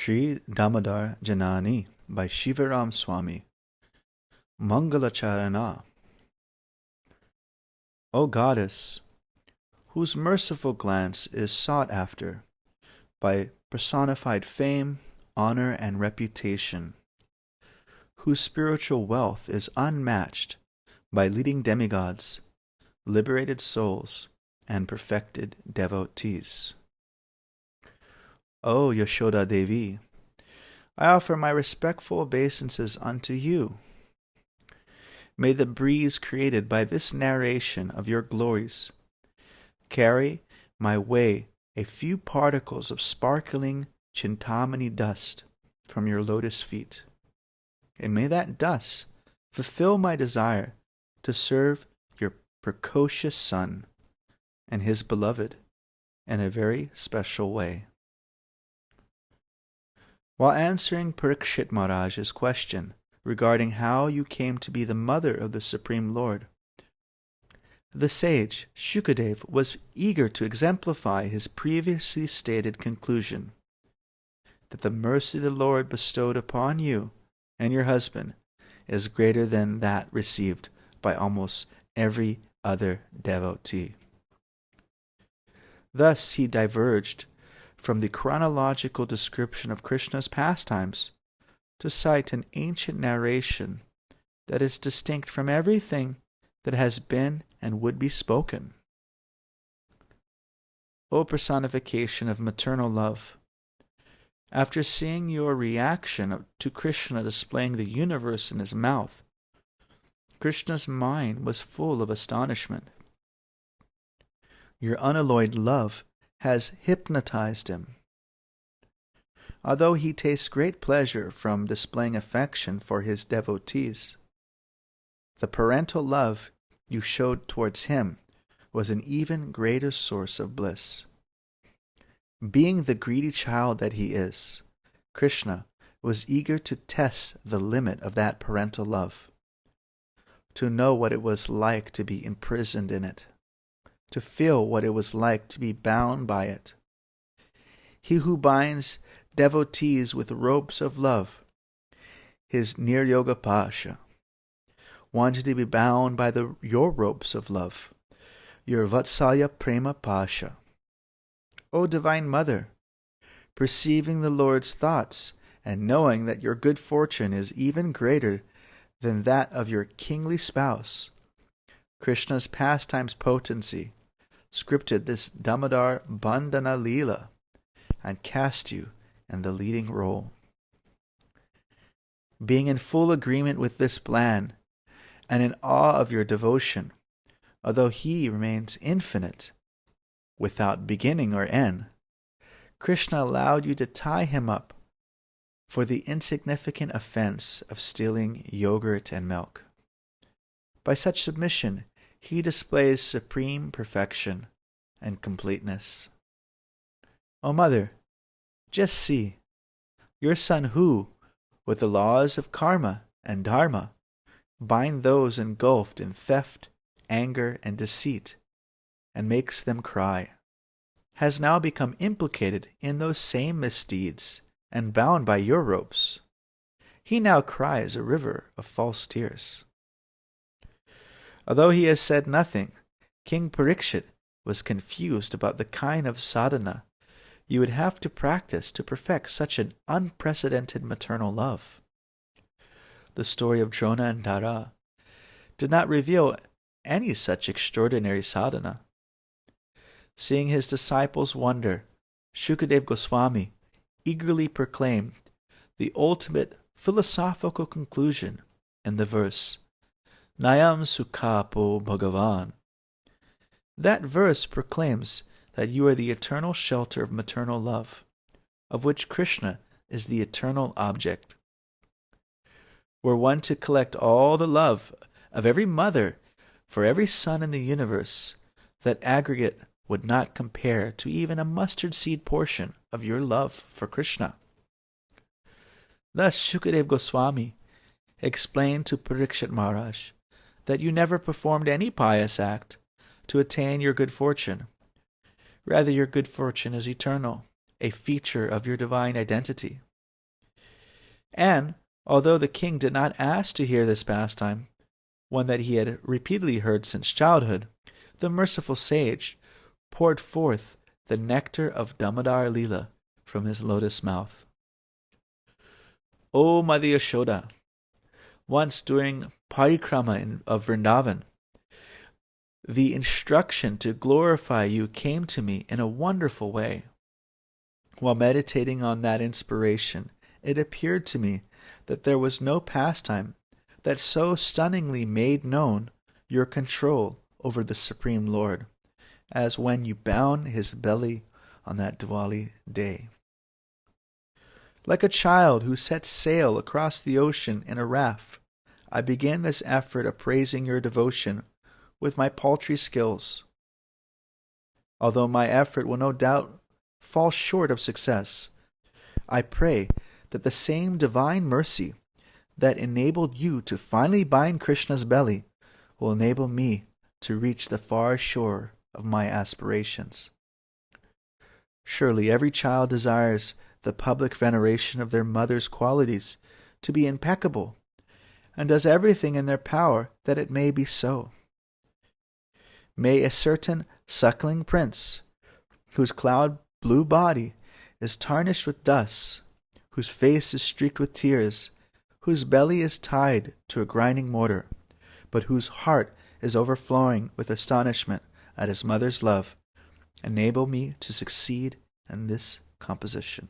Sri Dāmodara Jananī by Shivaram Swami. Maṅgalācaraṇa. O Goddess, whose merciful glance is sought after by personified fame, honor, and reputation, whose spiritual wealth is unmatched by leading demigods, liberated souls, and perfected devotees. O Yashoda Devi, I offer my respectful obeisances unto you. May the breeze created by this narration of your glories carry my way a few particles of sparkling Chintamani dust from your lotus feet, and may that dust fulfill my desire to serve your precocious son and his beloved in a very special way. While answering Parikshit Maharaj's question regarding how you came to be the mother of the Supreme Lord, the sage Shukadeva was eager to exemplify his previously stated conclusion that the mercy the Lord bestowed upon you and your husband is greater than that received by almost every other devotee. Thus he diverged from the chronological description of Krishna's pastimes to cite an ancient narration that is distinct from everything that has been and would be spoken. O personification of maternal love, after seeing your reaction to Krishna displaying the universe in his mouth, Krishna's mind was full of astonishment. Your unalloyed love has hypnotized him. Although he tastes great pleasure from displaying affection for his devotees, the parental love you showed towards him was an even greater source of bliss. Being the greedy child that he is, Krishna was eager to test the limit of that parental love, to know what it was like to be imprisoned in it, to feel what it was like to be bound by it. He who binds devotees with ropes of love, his Niryoga Pasha, wanted to be bound by your ropes of love, your Vatsalya Prema Pasha. O Divine Mother, perceiving the Lord's thoughts and knowing that your good fortune is even greater than that of your kingly spouse, Krishna's pastimes potency scripted this Damodar Bandhana Leela and cast you in the leading role. Being in full agreement with this plan and in awe of your devotion, although he remains infinite, without beginning or end, Krishna allowed you to tie him up for the insignificant offense of stealing yogurt and milk. By such submission, he displays supreme perfection and completeness. O Mother, just see, your son who, with the laws of karma and dharma, bind those engulfed in theft, anger, and deceit, and makes them cry, has now become implicated in those same misdeeds and bound by your ropes. He now cries a river of false tears. Although he has said nothing, King Parikshit was confused about the kind of sadhana you would have to practice to perfect such an unprecedented maternal love. The story of Drona and Dara did not reveal any such extraordinary sadhana. Seeing his disciples wonder, Shukadeva Goswami eagerly proclaimed the ultimate philosophical conclusion in the verse, Nayam Sukhapo Bhagavan. That verse proclaims that you are the eternal shelter of maternal love, of which Krishna is the eternal object. Were one to collect all the love of every mother for every son in the universe, that aggregate would not compare to even a mustard seed portion of your love for Krishna. Thus Shukadeva Goswami explained to Parikshit Maharaj that you never performed any pious act to attain your good fortune. Rather, your good fortune is eternal, a feature of your divine identity. And, although the king did not ask to hear this pastime, one that he had repeatedly heard since childhood, the merciful sage poured forth the nectar of Dāmodara Lila from his lotus mouth. O Mother Yashoda, once during parikrama of Vrindavan, the instruction to glorify you came to me in a wonderful way. While meditating on that inspiration, it appeared to me that there was no pastime that so stunningly made known your control over the Supreme Lord as when you bound his belly on that Diwali day. Like a child who sets sail across the ocean in a raft, I began this effort of praising your devotion with my paltry skills. Although my effort will no doubt fall short of success, I pray that the same divine mercy that enabled you to finally bind Krishna's belly will enable me to reach the far shore of my aspirations. Surely every child desires the public veneration of their mother's qualities to be impeccable, and does everything in their power that it may be so. May a certain suckling prince, whose cloud-blue body is tarnished with dust, whose face is streaked with tears, whose belly is tied to a grinding mortar, but whose heart is overflowing with astonishment at his mother's love, enable me to succeed in this composition.